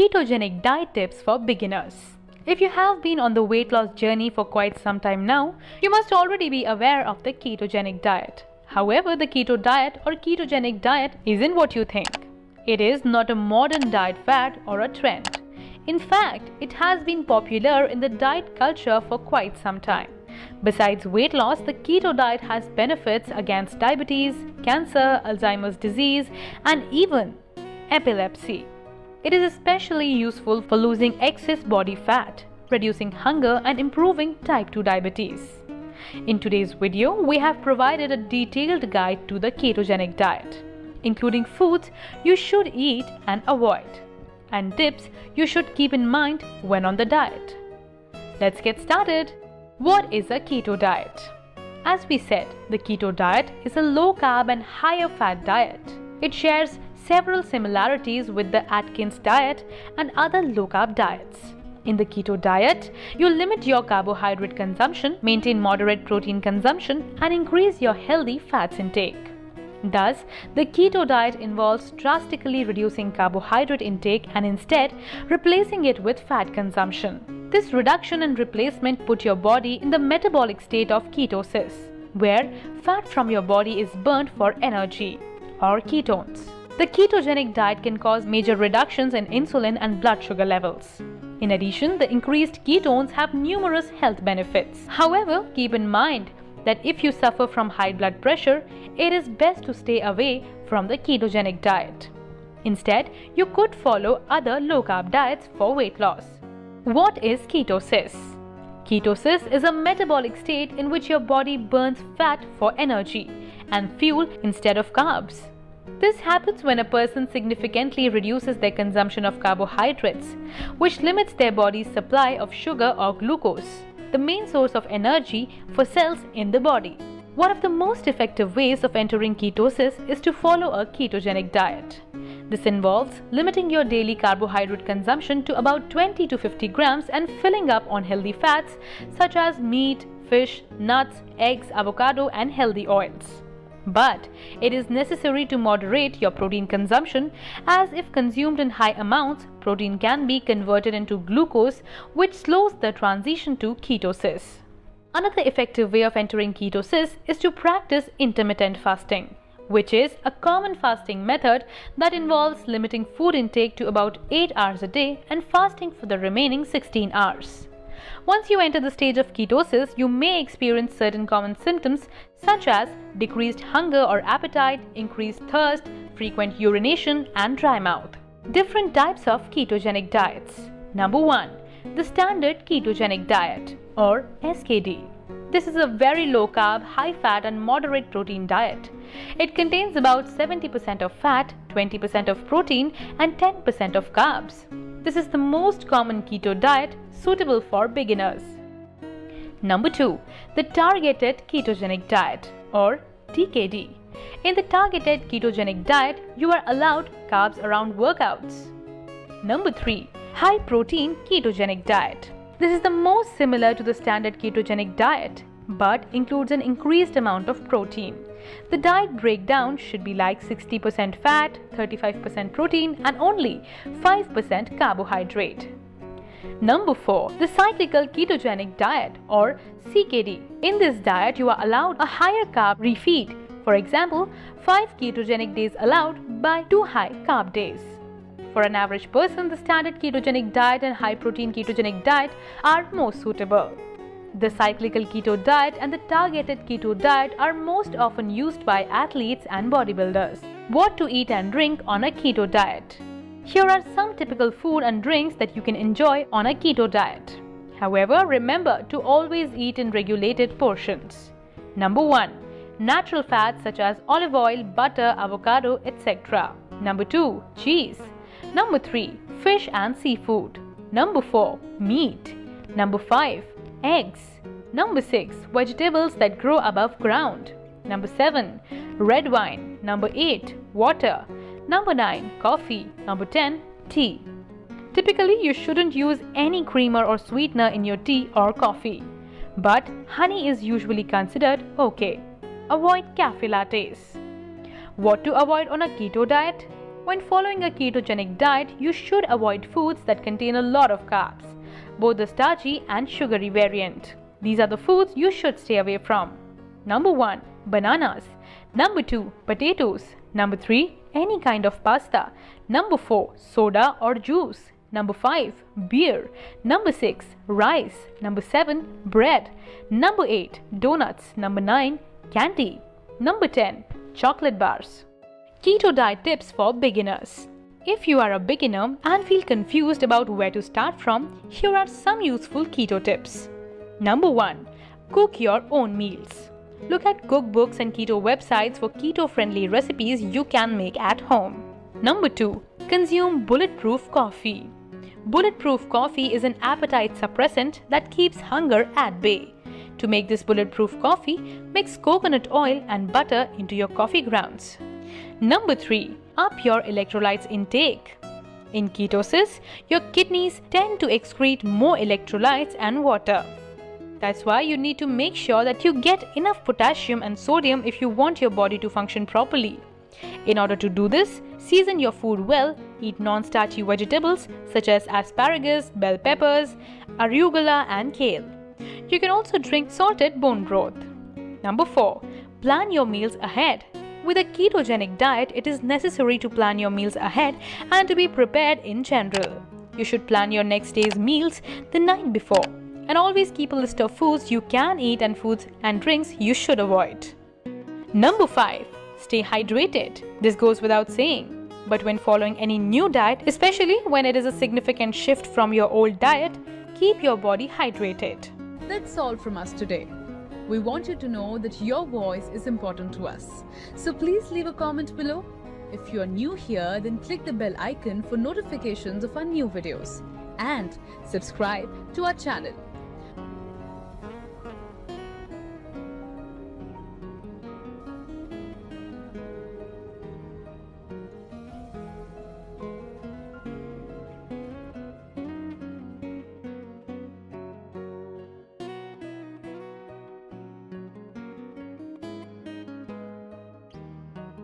Ketogenic diet tips for beginners. If you have been on the weight loss journey for quite some time now, you must already be aware of the ketogenic diet. However, the keto diet or ketogenic diet isn't what you think. It is not a modern diet fad or a trend. In fact, it has been popular in the diet culture for quite some time. Besides weight loss, the keto diet has benefits against diabetes, cancer, Alzheimer's disease, and even epilepsy. It is especially useful for losing excess body fat, reducing hunger, and improving type 2 diabetes. In today's video, we have provided a detailed guide to the ketogenic diet, including foods you should eat and avoid, and tips you should keep in mind when on the diet. Let's get started. What is a keto diet? As we said, the keto diet is a low-carb and higher-fat diet. It shares several similarities with the Atkins diet and other low-carb diets. In the keto diet, you limit your carbohydrate consumption, maintain moderate protein consumption, and increase your healthy fats intake. Thus, the keto diet involves drastically reducing carbohydrate intake and instead replacing it with fat consumption. This reduction and replacement put your body in the metabolic state of ketosis, where fat from your body is burnt for energy, or ketones. The ketogenic diet can cause major reductions in insulin and blood sugar levels. In addition, the increased ketones have numerous health benefits. However, keep in mind that if you suffer from high blood pressure, it is best to stay away from the ketogenic diet. Instead, you could follow other low-carb diets for weight loss. What is ketosis? Ketosis is a metabolic state in which your body burns fat for energy and fuel instead of carbs. This happens when a person significantly reduces their consumption of carbohydrates, which limits their body's supply of sugar or glucose, the main source of energy for cells in the body. One of the most effective ways of entering ketosis is to follow a ketogenic diet. This involves limiting your daily carbohydrate consumption to about 20 to 50 grams and filling up on healthy fats such as meat, fish, nuts, eggs, avocado, and healthy oils. But it is necessary to moderate your protein consumption, as if consumed in high amounts, protein can be converted into glucose, which slows the transition to ketosis. Another effective way of entering ketosis is to practice intermittent fasting, which is a common fasting method that involves limiting food intake to about 8 hours a day and fasting for the remaining 16 hours. Once you enter the stage of ketosis, you may experience certain common symptoms such as decreased hunger or appetite, increased thirst, frequent urination, and dry mouth. Different types of ketogenic diets. Number 1. The standard ketogenic diet, or SKD. This is a very low-carb, high-fat, and moderate protein diet. It contains about 70% of fat, 20% of protein, and 10% of carbs. This is the most common keto diet suitable for beginners. Number 2. The Targeted Ketogenic Diet, or TKD. In the Targeted Ketogenic Diet, you are allowed carbs around workouts. Number 3. High Protein Ketogenic Diet. This is the most similar to the standard ketogenic diet, but includes an increased amount of protein. The diet breakdown should be like 60% fat, 35% protein, and only 5% carbohydrate. Number 4. The Cyclical Ketogenic Diet, or CKD. In this diet, you are allowed a higher carb refeed. For example, 5 ketogenic days allowed by 2 high carb days. For an average person, the standard ketogenic diet and high protein ketogenic diet are more suitable. The cyclical keto diet and the targeted keto diet are most often used by athletes and bodybuilders. What to eat and drink on a keto diet? Here are some typical food and drinks that you can enjoy on a keto diet. However, remember to always eat in regulated portions. Number 1. Natural fats such as olive oil, butter, avocado, etc. Number 2. Cheese. Number 3. Fish and seafood. Number 4. Meat. Number 5. Eggs. Number 6. Vegetables that grow above ground. Number 7. Red wine. Number 8. Water. Number 9. Coffee. Number 10. Tea. Typically, you shouldn't use any creamer or sweetener in your tea or coffee, but honey is usually considered okay. Avoid cafe lattes. What to avoid on a keto diet? When following a ketogenic diet, you should avoid foods that contain a lot of carbs, both the starchy and sugary variant. These are the foods you should stay away from. Number 1. Bananas. Number 2. Potatoes. Number 3. Any kind of pasta. Number 4. Soda or juice. Number 5. Beer. Number 6. Rice. Number 7. Bread. Number 8. Donuts. Number 9. Candy. Number 10. Chocolate bars. Keto diet tips for beginners. If you are a beginner and feel confused about where to start from, here are some useful keto tips. Number 1. Cook your own meals. Look at cookbooks and keto websites for keto-friendly recipes you can make at home. Number 2. Consume bulletproof coffee. Bulletproof coffee is an appetite suppressant that keeps hunger at bay. To make this bulletproof coffee, mix coconut oil and butter into your coffee grounds. Number 3. Up your electrolytes intake. In ketosis, your kidneys tend to excrete more electrolytes and water. That's why you need to make sure that you get enough potassium and sodium if you want your body to function properly. In order to do this, season your food well, eat non-starchy vegetables such as asparagus, bell peppers, arugula and kale. You can also drink salted bone broth. Number 4. Plan your meals ahead. With a ketogenic diet, it is necessary to plan your meals ahead and to be prepared in general. You should plan your next day's meals the night before and always keep a list of foods you can eat and foods and drinks you should avoid. Number 5. Stay hydrated. This goes without saying. But when following any new diet, especially when it is a significant shift from your old diet, keep your body hydrated. That's all from us today. We want you to know that your voice is important to us. So please leave a comment below. If you are new here, then click the bell icon for notifications of our new videos and subscribe to our channel.